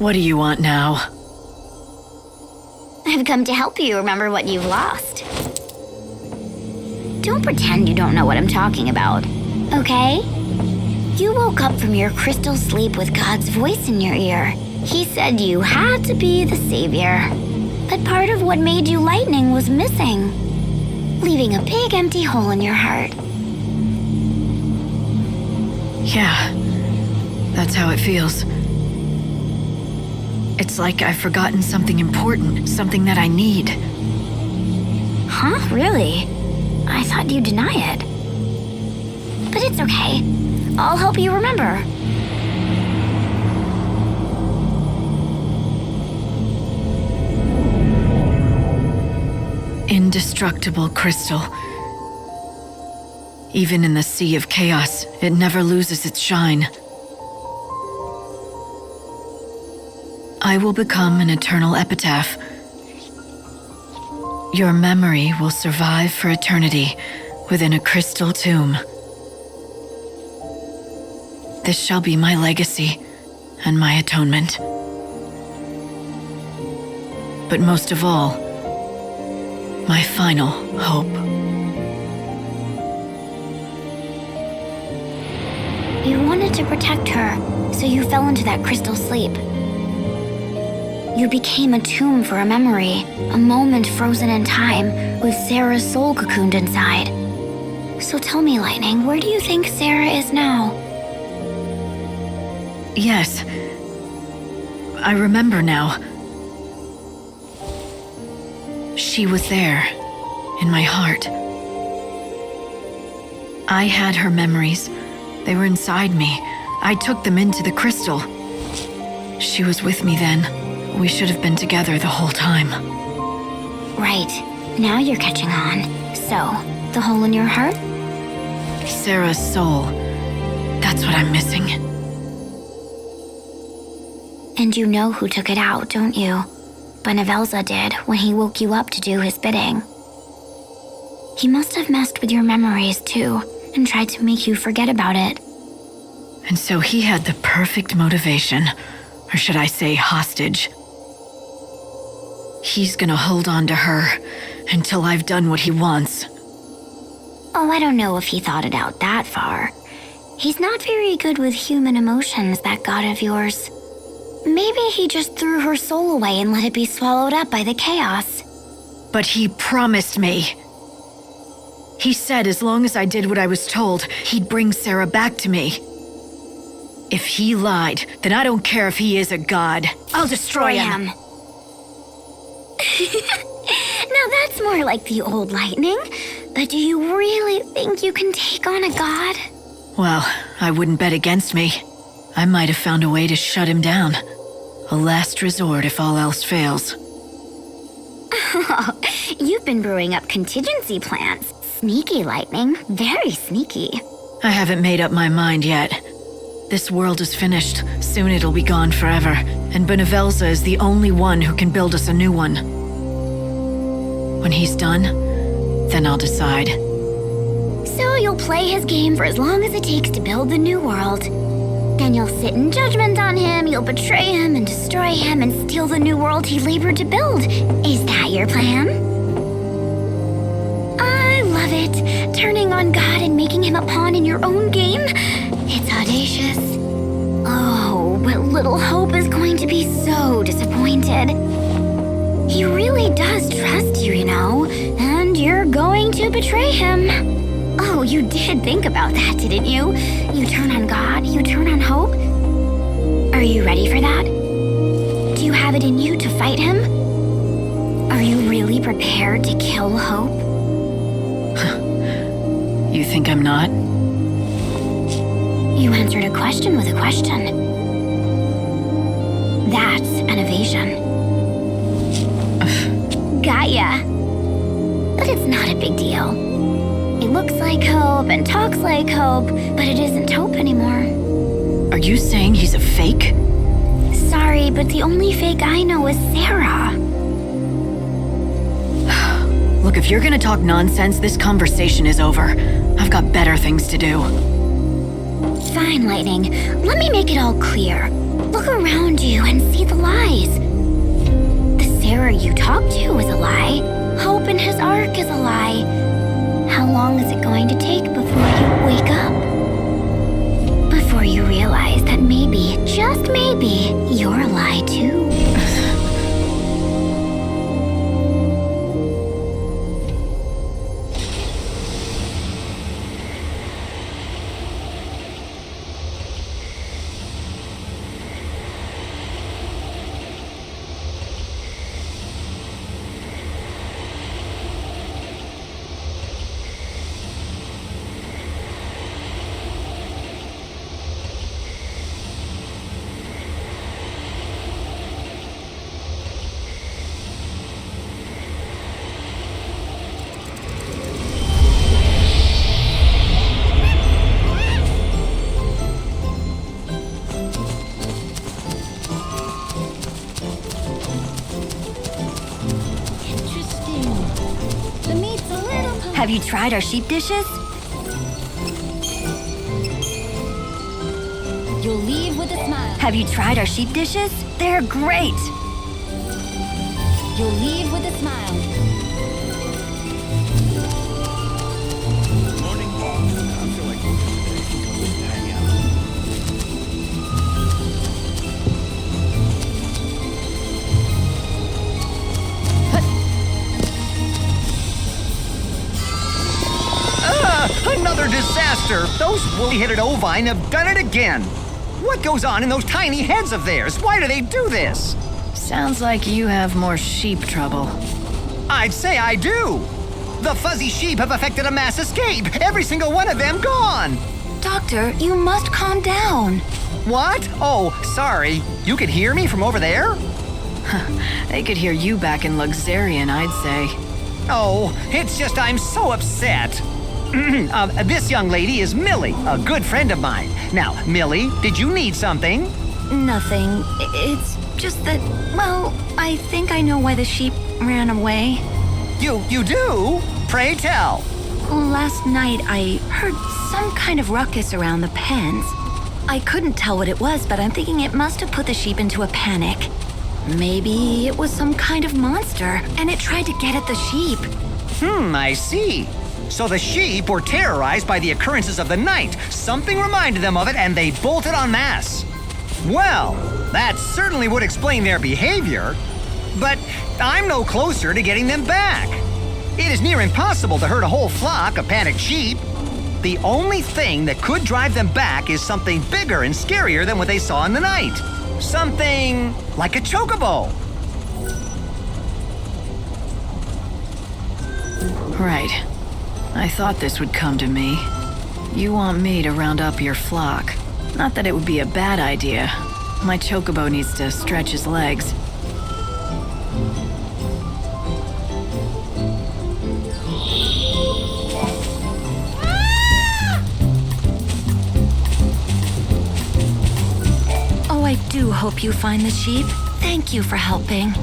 What do you want now? I've come to help you remember what you've lost. Don't pretend you don't know what I'm talking about, okay? You woke up from your crystal sleep with God's voice in your ear. He said you had to be the savior. But part of what made you lightning was missing, leaving a big empty hole in your heart. Yeah, that's how it feels. It's like I've forgotten something important, something that I need. Huh? Really? I thought you'd deny it. But it's okay. I'll help you remember. Indestructible crystal. Even in the sea of chaos, it never loses its shine. I will become an eternal epitaph. Your memory will survive for eternity within a crystal tomb. This shall be my legacy and my atonement. But most of all, my final hope. You wanted to protect her, so you fell into that crystal sleep. You became a tomb for a memory, a moment frozen in time with Sarah's soul cocooned inside. So tell me, Lightning, where do you think Sarah is now? Yes, I remember now. She was there, in my heart. I had her memories. They were inside me. I took them into the crystal. She was with me then. We should have been together the whole time. Right. Now you're catching on. So, the hole in your heart? Sarah's soul. That's what I'm missing. And you know who took it out, don't you? Benevelza did when he woke you up to do his bidding. He must have messed with your memories too, and tried to make you forget about it. And so he had the perfect motivation, or should I say hostage. He's gonna hold on to her until I've done what he wants. Oh, I don't know if he thought it out that far. He's not very good with human emotions, that god of yours. Maybe he just threw her soul away and let it be swallowed up by the chaos. But he promised me. He said as long as I did what I was told, he'd bring Sarah back to me. If he lied, then I don't care if he is a god. I'll destroy him. Now that's more like the old Lightning. But do you really think you can take on a god? Well, I wouldn't bet against me. I might have found a way to shut him down. A last resort if all else fails. Oh, you've been brewing up contingency plans. Sneaky, Lightning. Very sneaky. I haven't made up my mind yet. This world is finished. Soon it'll be gone forever. And Benevelza is the only one who can build us a new one. When he's done, then I'll decide. So you'll play his game for as long as it takes to build the new world. Then you'll sit in judgment on him, you'll betray him and destroy him and steal the new world he labored to build. Is that your plan? I love it. Turning on God and making him a pawn in your own game. It's audacious. Oh, but little Hope is going to be so disappointed. He really does trust you, you know, and you're going to betray him. Oh, you did think about that, didn't you? You turn on God, you turn on Hope. Are you ready for that? Do you have it in you to fight him? Are you really prepared to kill Hope? You think I'm not? You answered a question with a question. That's an evasion. Got ya. But it's not a big deal. It looks like Hope and talks like Hope, but it isn't Hope anymore. Are you saying he's a fake? Sorry, but the only fake I know is Sarah. Look, if you're gonna talk nonsense, this conversation is over. I've got better things to do. Fine, Lightning. Let me make it all clear. Look around you and see the lies. The Sarah you talked to is a lie. Hope in his arc is a lie. How long is it going to take before you wake up? Before you realize that maybe, just maybe, you're a lie too. Have you tried our sheep dishes? You'll leave with a smile. Have you tried our sheep dishes? They're great. You'll leave with a smile. Morning walk. I feel like hang out. Another disaster! Those woolly-headed ovine have done it again! What goes on in those tiny heads of theirs? Why do they do this? Sounds like you have more sheep trouble. I'd say I do! The fuzzy sheep have effected a mass escape! Every single one of them gone! Doctor, you must calm down. What? Oh, sorry. You could hear me from over there? They could hear you back in Luxarian, I'd say. Oh, it's just I'm so upset. This young lady is Millie, a good friend of mine. Now, Millie, did you need something? Nothing. It's just that, well, I think I know why the sheep ran away. You do? Pray tell. Last night I heard some kind of ruckus around the pens. I couldn't tell what it was, but I'm thinking it must have put the sheep into a panic. Maybe it was some kind of monster, and it tried to get at the sheep. I see. So the sheep were terrorized by the occurrences of the night. Something reminded them of it, and they bolted en masse. Well, that certainly would explain their behavior. But I'm no closer to getting them back. It is near impossible to herd a whole flock of panicked sheep. The only thing that could drive them back is something bigger and scarier than what they saw in the night. Something like a chocobo. Right. I thought this would come to me. You want me to round up your flock. Not that it would be a bad idea. My chocobo needs to stretch his legs. Oh, I do hope you find the sheep. Thank you for helping.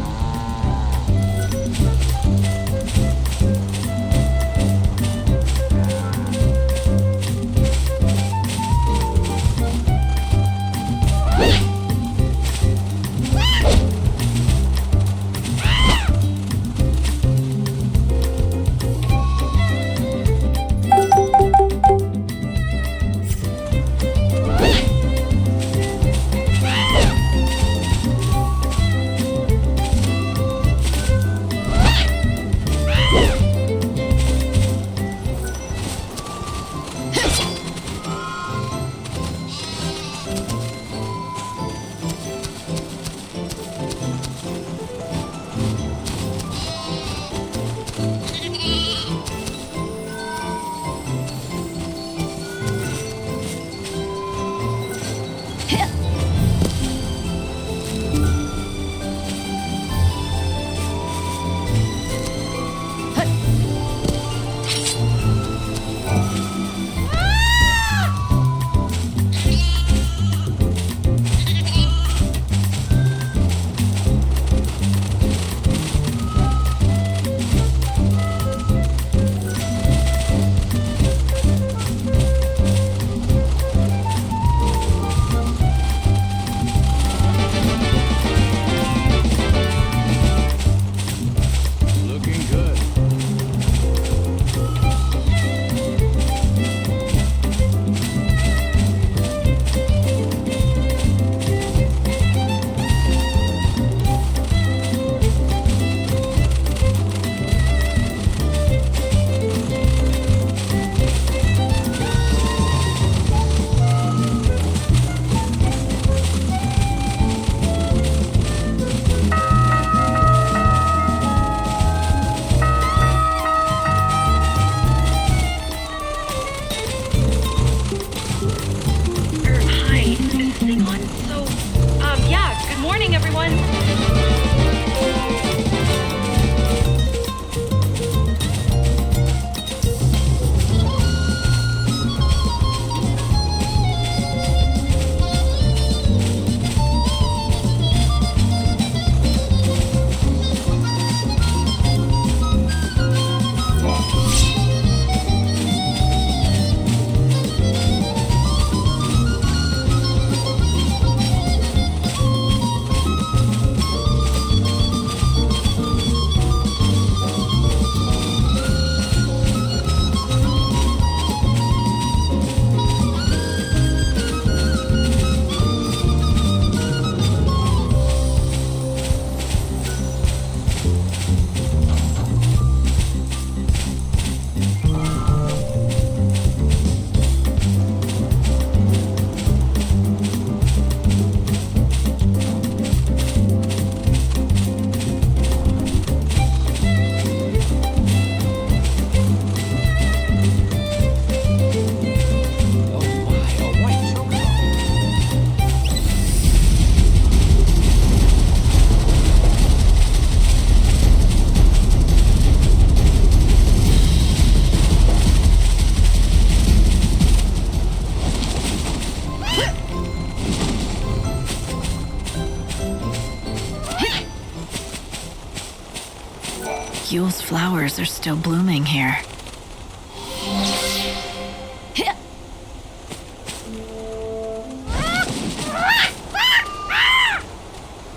Yule's flowers are still blooming here.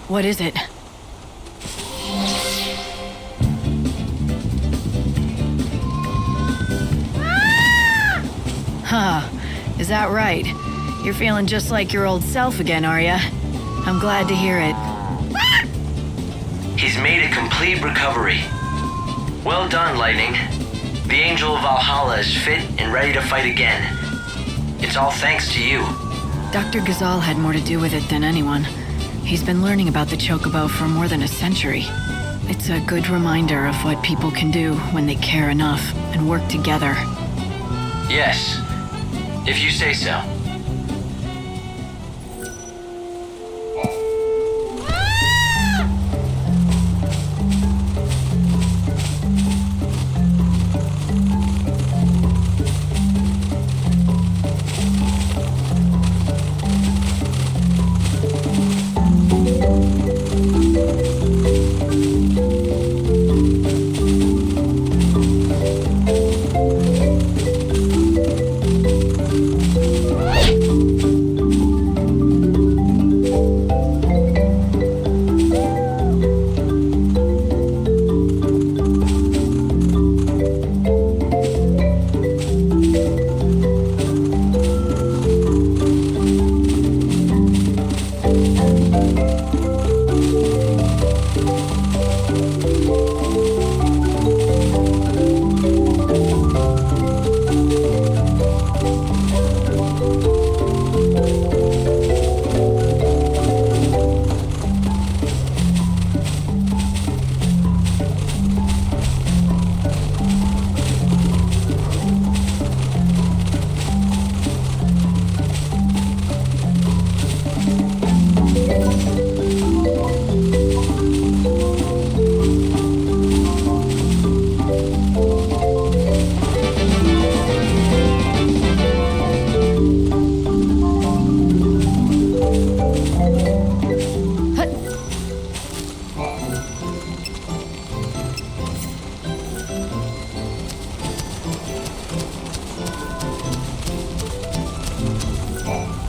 What is it? Huh. Is that right? You're feeling just like your old self again, are ya? I'm glad to hear it. He's made a complete recovery. Well done, Lightning. The Angel of Valhalla is fit and ready to fight again. It's all thanks to you. Dr. Ghazal had more to do with it than anyone. He's been learning about the Chocobo for more than a century. It's a good reminder of what people can do when they care enough and work together. Yes, if you say so.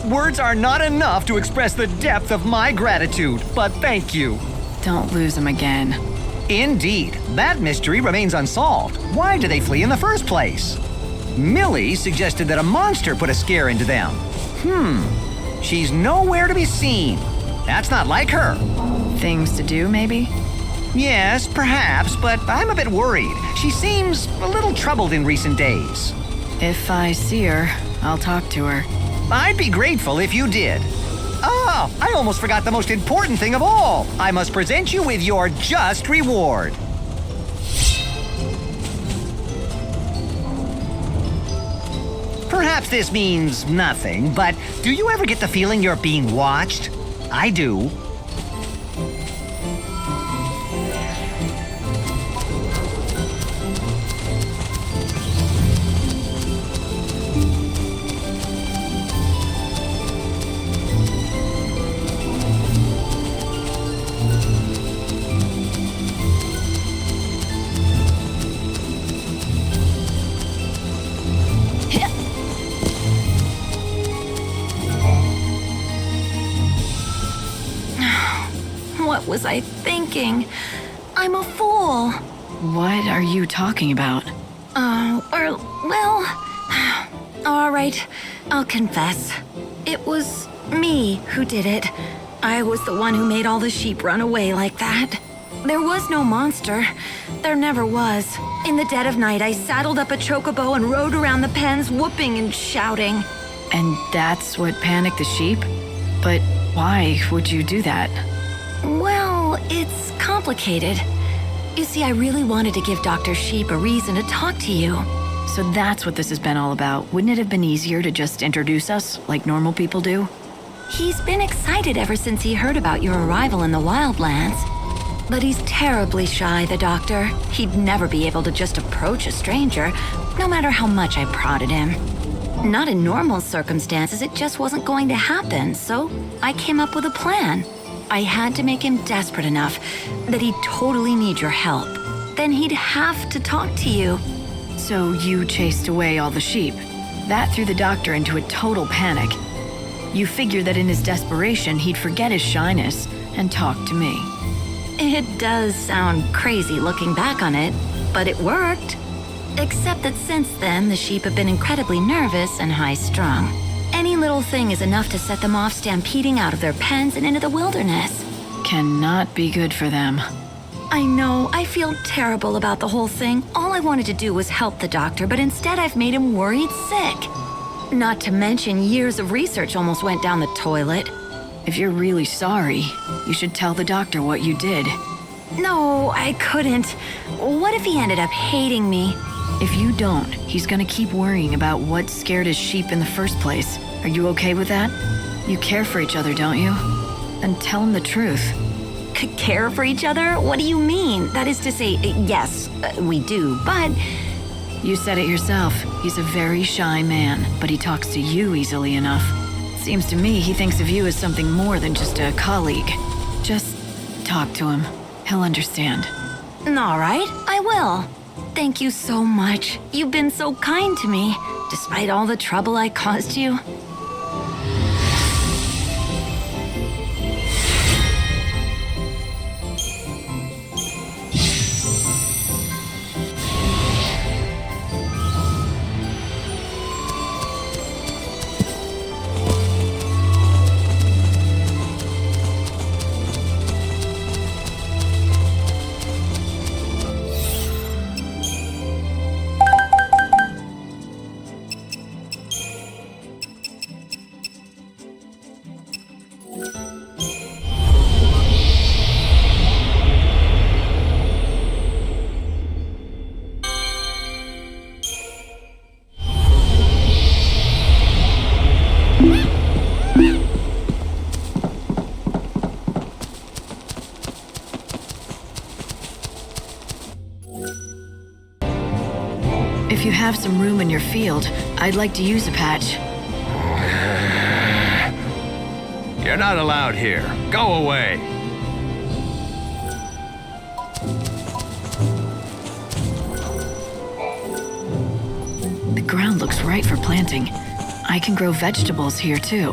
Words are not enough to express the depth of my gratitude, but thank you. Don't lose him again. Indeed, that mystery remains unsolved. Why did they flee in the first place? Millie suggested that a monster put a scare into them. She's nowhere to be seen. That's not like her. Things to do, maybe? Yes, perhaps, but I'm a bit worried. She seems a little troubled in recent days. If I see her, I'll talk to her. I'd be grateful if you did. Ah, I almost forgot the most important thing of all. I must present you with your just reward. Perhaps this means nothing, but do you ever get the feeling you're being watched? I do. What was I thinking? I'm a fool. What are you talking about? All right, I'll confess. It was me who did it. I was the one who made all the sheep run away like that. There was no monster. There never was. In the dead of night, I saddled up a chocobo and rode around the pens, whooping and shouting. And that's what panicked the sheep? But why would you do that? Well, it's complicated. You see, I really wanted to give Dr. Sheep a reason to talk to you. So that's what this has been all about. Wouldn't it have been easier to just introduce us, like normal people do? He's been excited ever since he heard about your arrival in the Wildlands. But he's terribly shy, the doctor. He'd never be able to just approach a stranger, no matter how much I prodded him. Not in normal circumstances, it just wasn't going to happen, so I came up with a plan. I had to make him desperate enough that he'd totally need your help. then he'd have to talk to you. So you chased away all the sheep. That threw the doctor into a total panic. You figured that in his desperation, he'd forget his shyness and talk to me. It does sound crazy looking back on it, but it worked. Except that since then, the sheep have been incredibly nervous and high-strung. Any little thing is enough to set them off stampeding out of their pens and into the wilderness. Cannot be good for them. I know, I feel terrible about the whole thing. All I wanted to do was help the doctor, but instead I've made him worried sick. Not to mention years of research almost went down the toilet. If you're really sorry, you should tell the doctor what you did. No, I couldn't. What if he ended up hating me? If you don't, he's gonna keep worrying about what scared his sheep in the first place. Are you okay with that? You care for each other, don't you? Then tell him the truth. Care for each other? What do you mean? That is to say, yes, we do, but... You said it yourself. He's a very shy man, but he talks to you easily enough. Seems to me he thinks of you as something more than just a colleague. Just talk to him. He'll understand. All right, I will. Thank you so much. You've been so kind to me, despite all the trouble I caused you. If you have some room in your field, I'd like to use a patch. You're not allowed here. Go away. The ground looks right for planting. I can grow vegetables here too.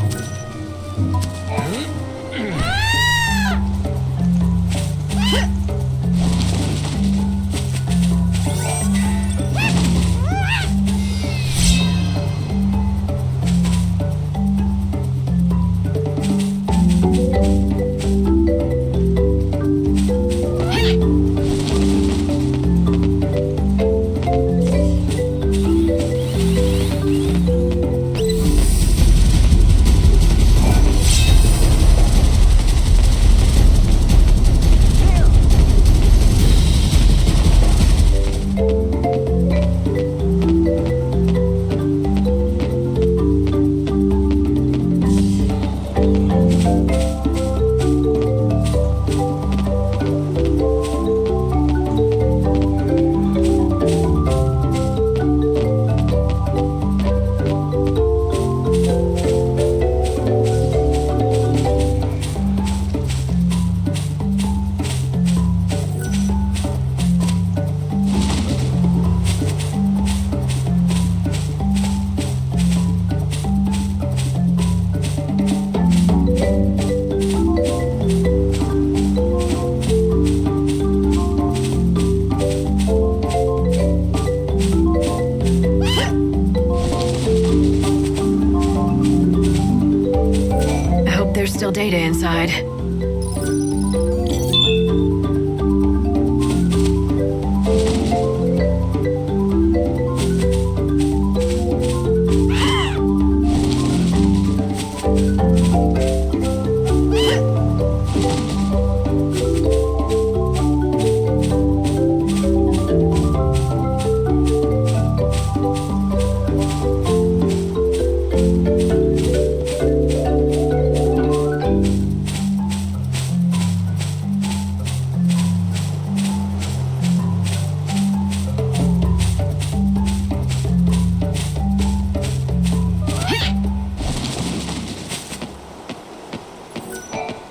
There's still data inside.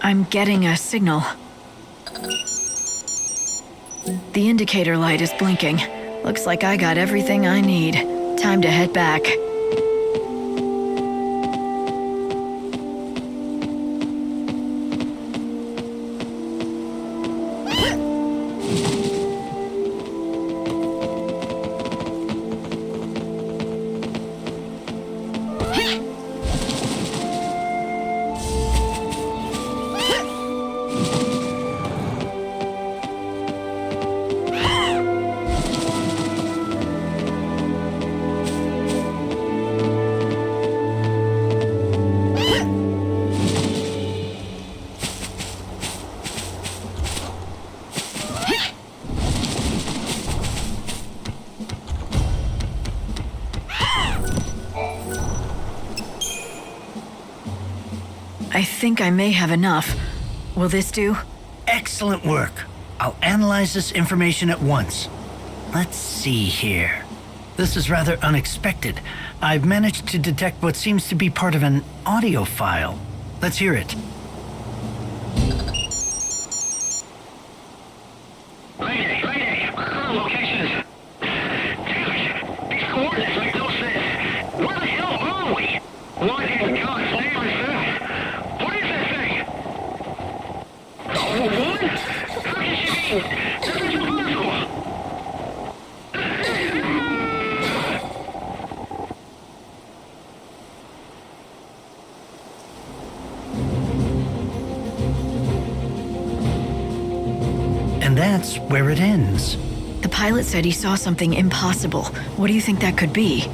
I'm getting a signal. The indicator light is blinking. Looks like I got everything I need. Time to head back. I think I may have enough. Will this do? Excellent work. I'll analyze this information at once. Let's see here. This is rather unexpected. I've managed to detect what seems to be part of an audio file. Let's hear it. Mayday! Current locations. Damn it! These coordinates make no sense. Where the hell are we? What in God's name is that? What is that thing? A woman? How can she be? This is impossible! And that's where it ends. The pilot said he saw something impossible. What do you think that could be?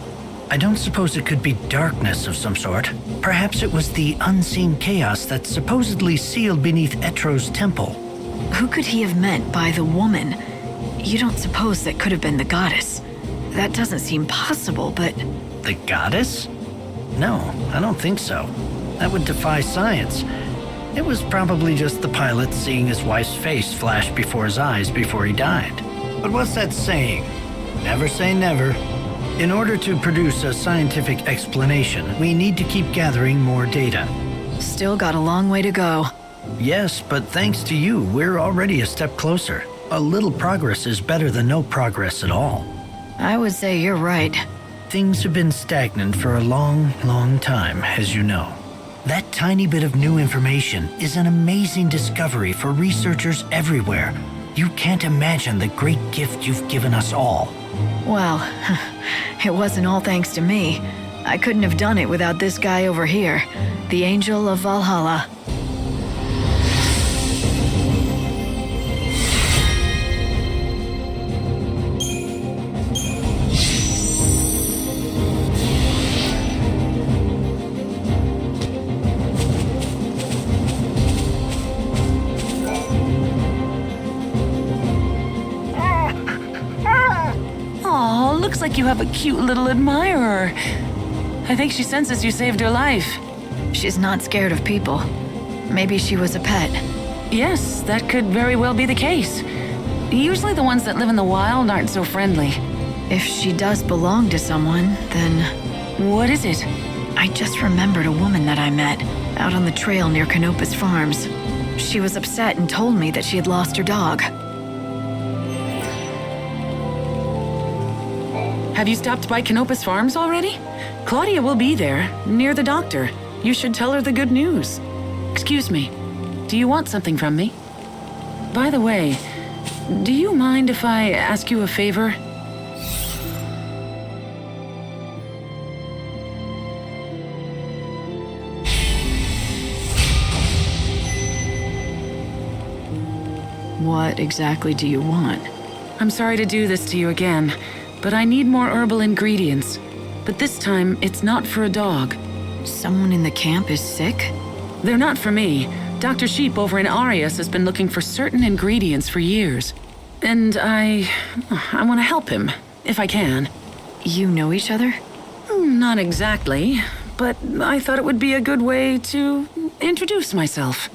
I don't suppose it could be darkness of some sort. Perhaps it was the unseen chaos that supposedly sealed beneath Etro's temple. Who could he have meant by the woman? You don't suppose that could have been the goddess? That doesn't seem possible, but... The goddess? No, I don't think so. That would defy science. It was probably just the pilot seeing his wife's face flash before his eyes before he died. But what's that saying? Never say never. In order to produce a scientific explanation, we need to keep gathering more data. Still got a long way to go. Yes, but thanks to you, we're already a step closer. A little progress is better than no progress at all. I would say you're right. Things have been stagnant for a long, long time, as you know. That tiny bit of new information is an amazing discovery for researchers everywhere. You can't imagine the great gift you've given us all. Well, it wasn't all thanks to me. I couldn't have done it without this guy over here, the Angel of Valhalla. Looks like you have a cute little admirer. I think she senses you saved her life. She's not scared of people. Maybe she was a pet. Yes, that could very well be the case. Usually the ones that live in the wild aren't so friendly. If she does belong to someone, then... What is it? I just remembered a woman that I met out on the trail near Canopus Farms. She was upset and told me that she had lost her dog. Have you stopped by Canopus Farms already? Claudia will be there, near the doctor. You should tell her the good news. Excuse me, do you want something from me? By the way, do you mind if I ask you a favor? What exactly do you want? I'm sorry to do this to you again, but I need more herbal ingredients. But this time, it's not for a dog. Someone in the camp is sick? They're not for me. Dr. Sheep over in Arias has been looking for certain ingredients for years. And I want to help him, if I can. You know each other? Not exactly, but I thought it would be a good way to introduce myself.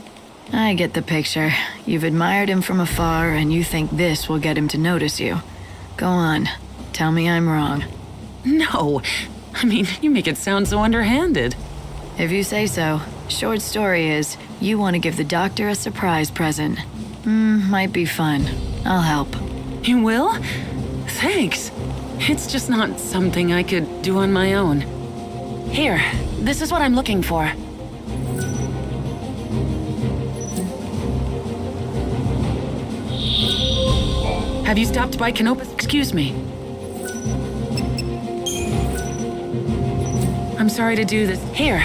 I get the picture. You've admired him from afar, and you think this will get him to notice you. Go on. Tell me I'm wrong. No. I mean, you make it sound so underhanded. If you say so. Short story is, you want to give the doctor a surprise present. Might be fun. I'll help. You will? Thanks. It's just not something I could do on my own. Here, this is what I'm looking for. Have you stopped by Canopus? Excuse me. I'm sorry to do this. Here.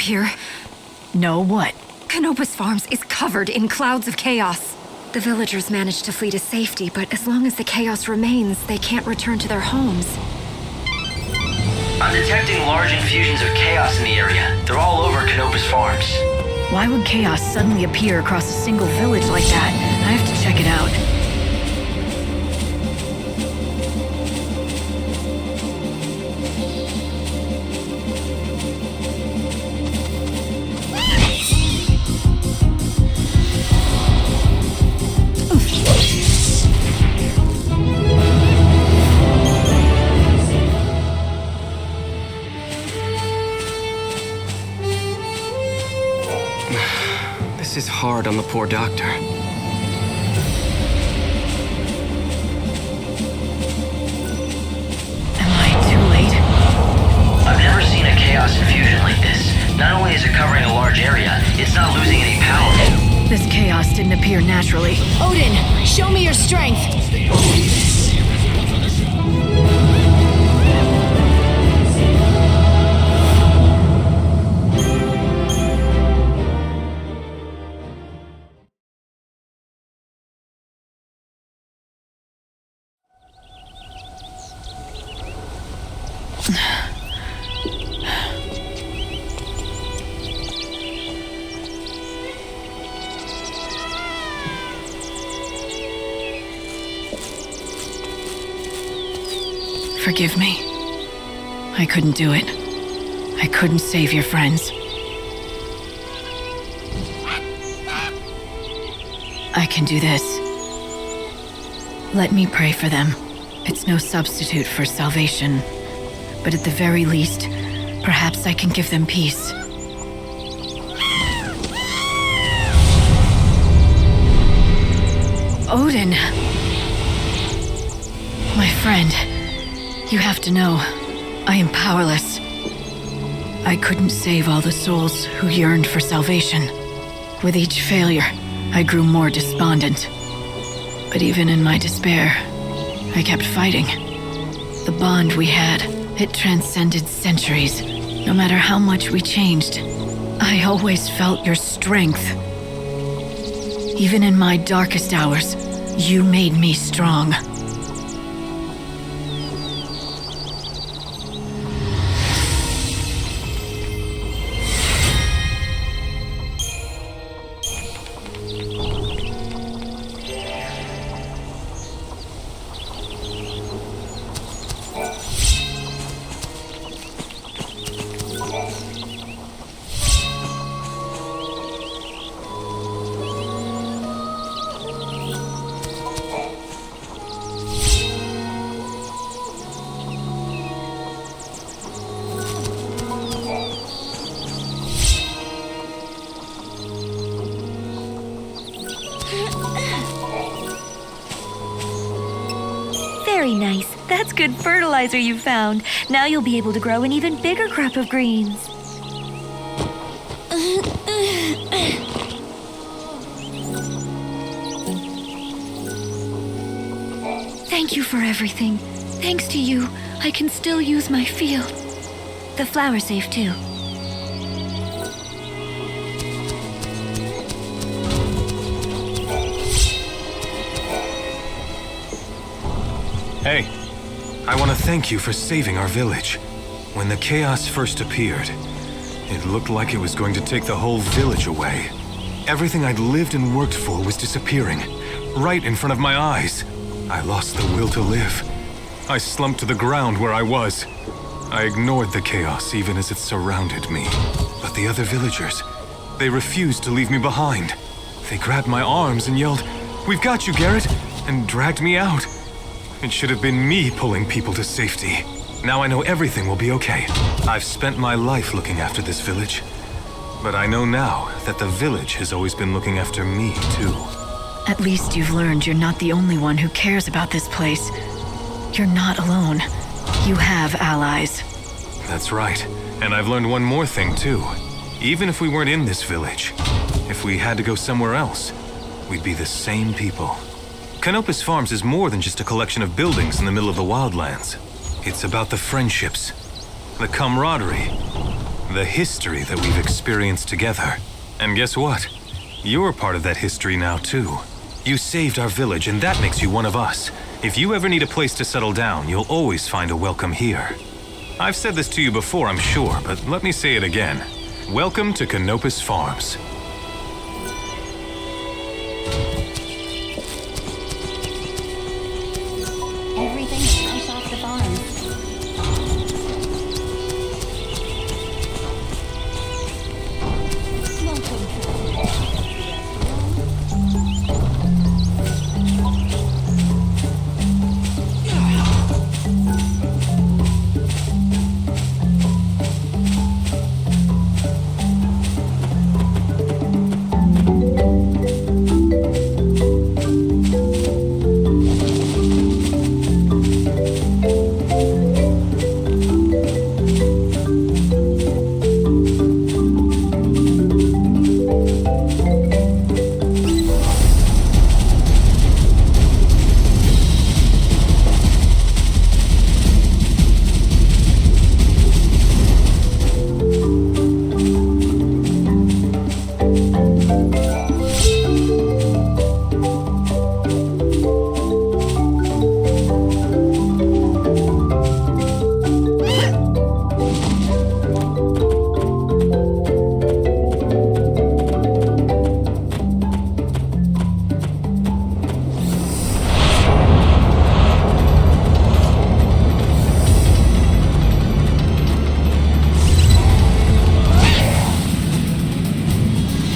Here, No, what? Canopus Farms is covered in clouds of chaos. The villagers managed to flee to safety, but as long as the chaos remains, they can't return to their homes. I'm detecting large infusions of chaos in the area. They're all over Canopus Farms. Why would chaos suddenly appear across a single village like that? I have to check it out. This is hard on the poor doctor. Am I too late? I've never seen a chaos infusion like this. Not only is it covering a large area, it's not losing any power. This chaos didn't appear naturally. Odin, show me your strength! Forgive me. I couldn't do it. I couldn't save your friends. I can do this. Let me pray for them. It's no substitute for salvation. But at the very least, perhaps I can give them peace. Odin. My friend. You have to know, I am powerless. I couldn't save all the souls who yearned for salvation. With each failure, I grew more despondent. But even in my despair, I kept fighting. The bond we had, it transcended centuries. No matter how much we changed, I always felt your strength. Even in my darkest hours, you made me strong. Very nice. That's good fertilizer you found. Now you'll be able to grow an even bigger crop of greens. Thank you for everything. Thanks to you, I can still use my field. The flower's safe too. Hey, I want to thank you for saving our village. When the chaos first appeared, it looked like it was going to take the whole village away. Everything I'd lived and worked for was disappearing, right in front of my eyes. I lost the will to live. I slumped to the ground where I was. I ignored the chaos even as it surrounded me. But the other villagers, they refused to leave me behind. They grabbed my arms and yelled, "We've got you, Garrett," and dragged me out. It should have been me pulling people to safety. Now I know everything will be okay. I've spent my life looking after this village. But I know now that the village has always been looking after me, too. At least you've learned you're not the only one who cares about this place. You're not alone. You have allies. That's right. And I've learned one more thing, too. Even if we weren't in this village, if we had to go somewhere else, we'd be the same people. Canopus Farms is more than just a collection of buildings in the middle of the Wildlands. It's about the friendships, the camaraderie, the history that we've experienced together. And guess what? You're part of that history now, too. You saved our village, and that makes you one of us. If you ever need a place to settle down, you'll always find a welcome here. I've said this to you before, I'm sure, but let me say it again. Welcome to Canopus Farms. Everything is fresh off the farm.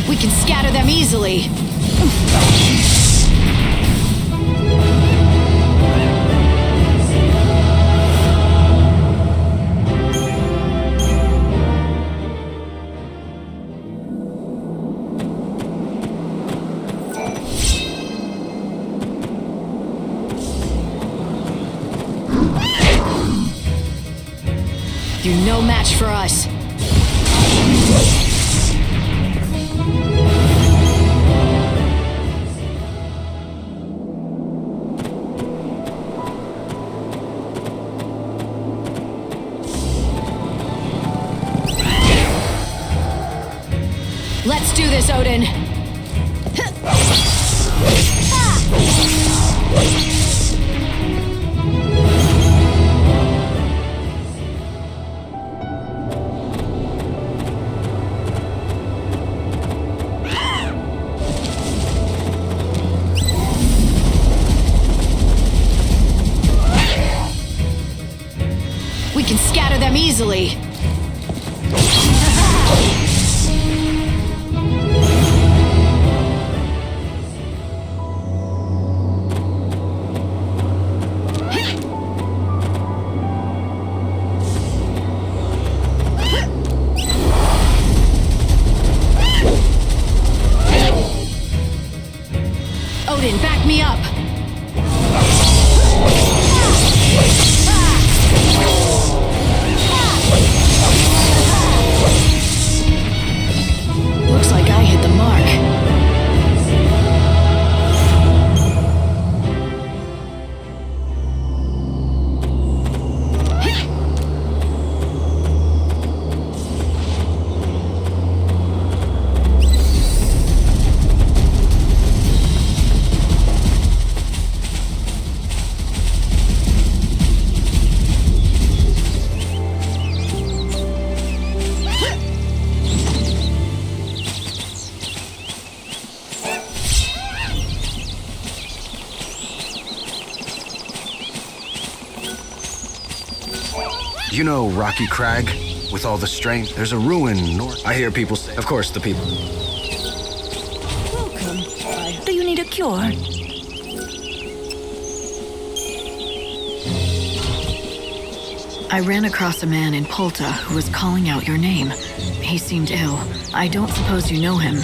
We can scatter them easily. You're no match for us. Let's do this, Odin. We can scatter them easily. Odin, back me up! Looks like I hit the mark. You know Rocky Crag? With all the strength, there's a ruin north. I hear people say. Of course, the people. Welcome. Do you need a cure? I ran across a man in Polta who was calling out your name. He seemed ill. I don't suppose you know him.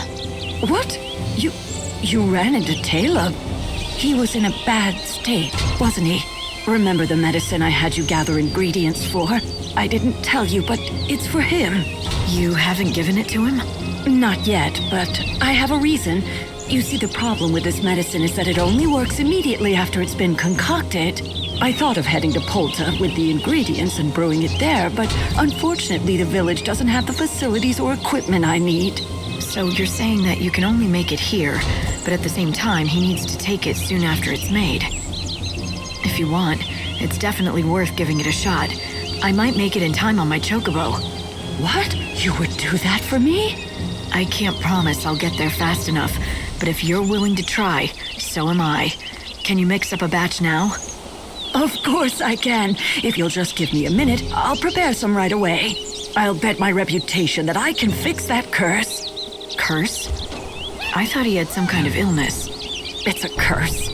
What? You ran into Taylor? He was in a bad state, wasn't he? Remember the medicine I had you gather ingredients for? I didn't tell you, but it's for him. You haven't given it to him? Not yet, but I have a reason. You see, the problem with this medicine is that it only works immediately after it's been concocted. I thought of heading to Polta with the ingredients and brewing it there, but unfortunately the village doesn't have the facilities or equipment I need. So you're saying that you can only make it here, but at the same time he needs to take it soon after it's made. If you want, it's definitely worth giving it a shot. I might make it in time on my chocobo. What? You would do that for me? I can't promise I'll get there fast enough, but if you're willing to try, so am I. Can you mix up a batch now? Of course I can. If you'll just give me a minute, I'll prepare some right away. I'll bet my reputation that I can fix that curse. Curse? I thought he had some kind of illness. It's a curse.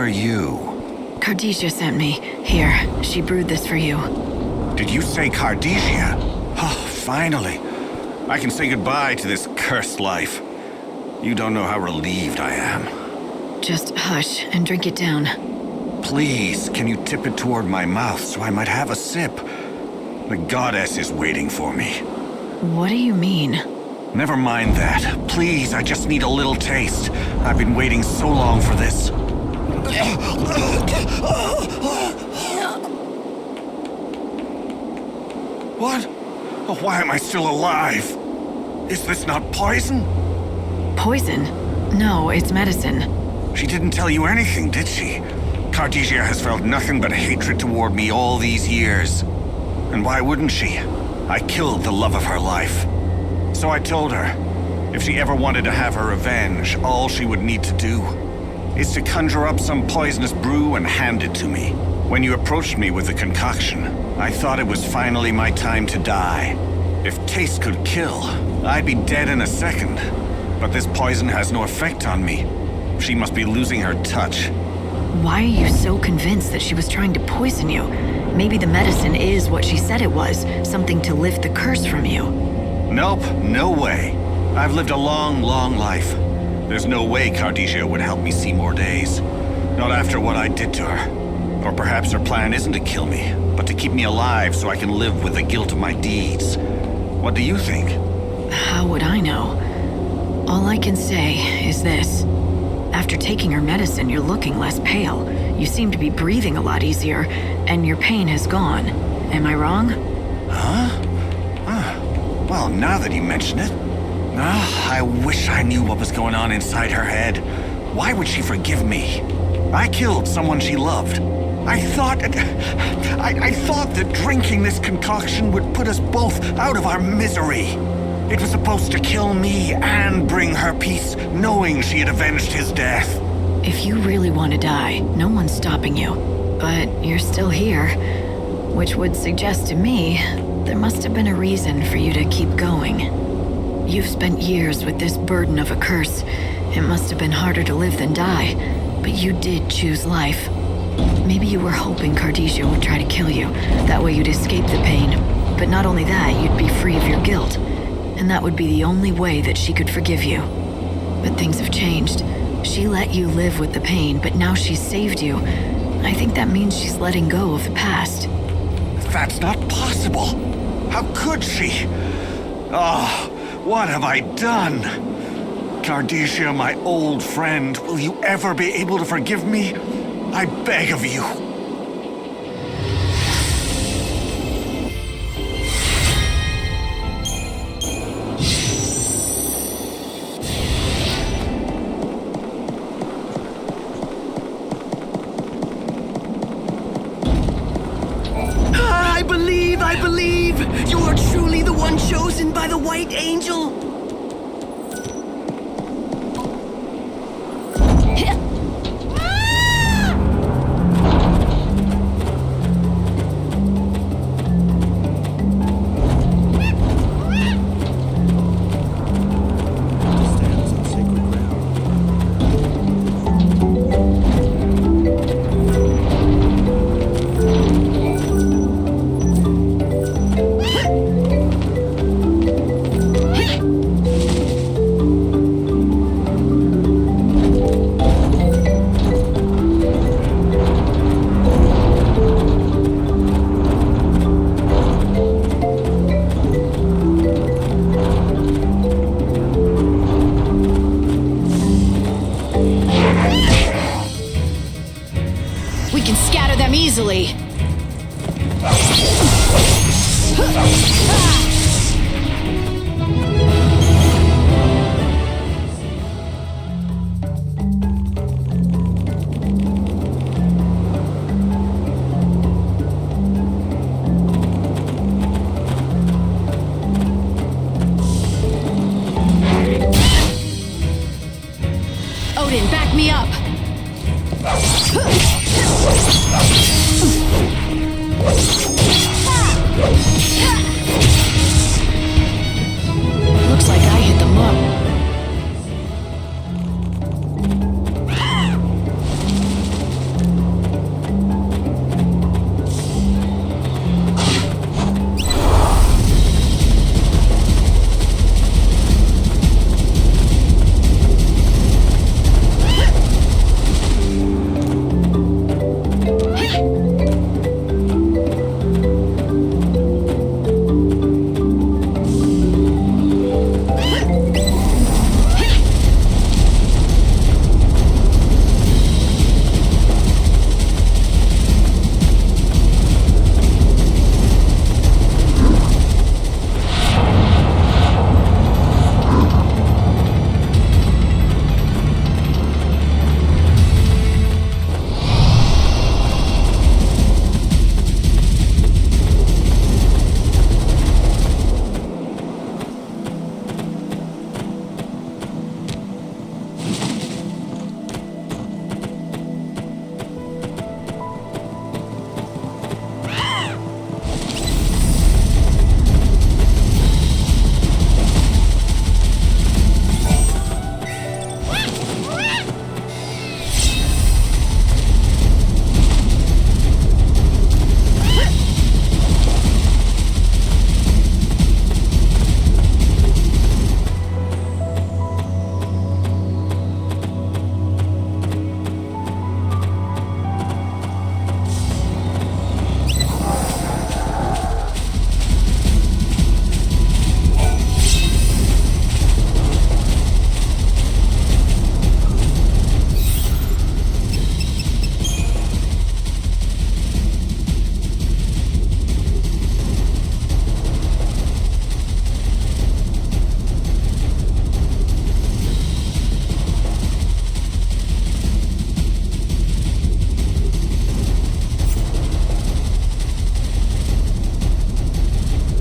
are you? Cardesia sent me. Here, she brewed this for you. Did you say Cardesia? Oh, finally. I can say goodbye to this cursed life. You don't know how relieved I am. Just hush and drink it down. Please, can you tip it toward my mouth so I might have a sip? The goddess is waiting for me. What do you mean? Never mind that. Please, I just need a little taste. I've been waiting so long for this. What? Oh, why am I still alive? Is this not poison? Poison? No, it's medicine. She didn't tell you anything, did she? Cardesia has felt nothing but hatred toward me all these years. And why wouldn't she? I killed the love of her life. So I told her, if she ever wanted to have her revenge, all she would need to do is to conjure up some poisonous brew and hand it to me. When you approached me with the concoction, I thought it was finally my time to die. If taste could kill, I'd be dead in a second. But this poison has no effect on me. She must be losing her touch. Why are you so convinced that she was trying to poison you? Maybe the medicine is what she said it was, something to lift the curse from you. Nope, no way. I've lived a long, long life. There's no way Cardesia would help me see more days. Not after what I did to her. Or perhaps her plan isn't to kill me, but to keep me alive so I can live with the guilt of my deeds. What do you think? How would I know? All I can say is this. After taking her medicine, you're looking less pale. You seem to be breathing a lot easier, and your pain has gone. Am I wrong? Huh? Well, now that you mention it, I wish I knew what was going on inside her head. Why would she forgive me? I killed someone she loved. I thought that drinking this concoction would put us both out of our misery. It was supposed to kill me and bring her peace, knowing she had avenged his death. If you really want to die, no one's stopping you. But you're still here, which would suggest to me there must have been a reason for you to keep going. You've spent years with this burden of a curse. It must have been harder to live than die, but you did choose life. Maybe you were hoping Cardesia would try to kill you. That way you'd escape the pain. But not only that, you'd be free of your guilt. And that would be the only way that she could forgive you. But things have changed. She let you live with the pain, but now she's saved you. I think that means she's letting go of the past. That's not possible. How could she? Oh, what have I done? Cardesia, my old friend, will you ever be able to forgive me? I beg of you. I believe! You are truly the one chosen by the White Angel! We can scatter them easily.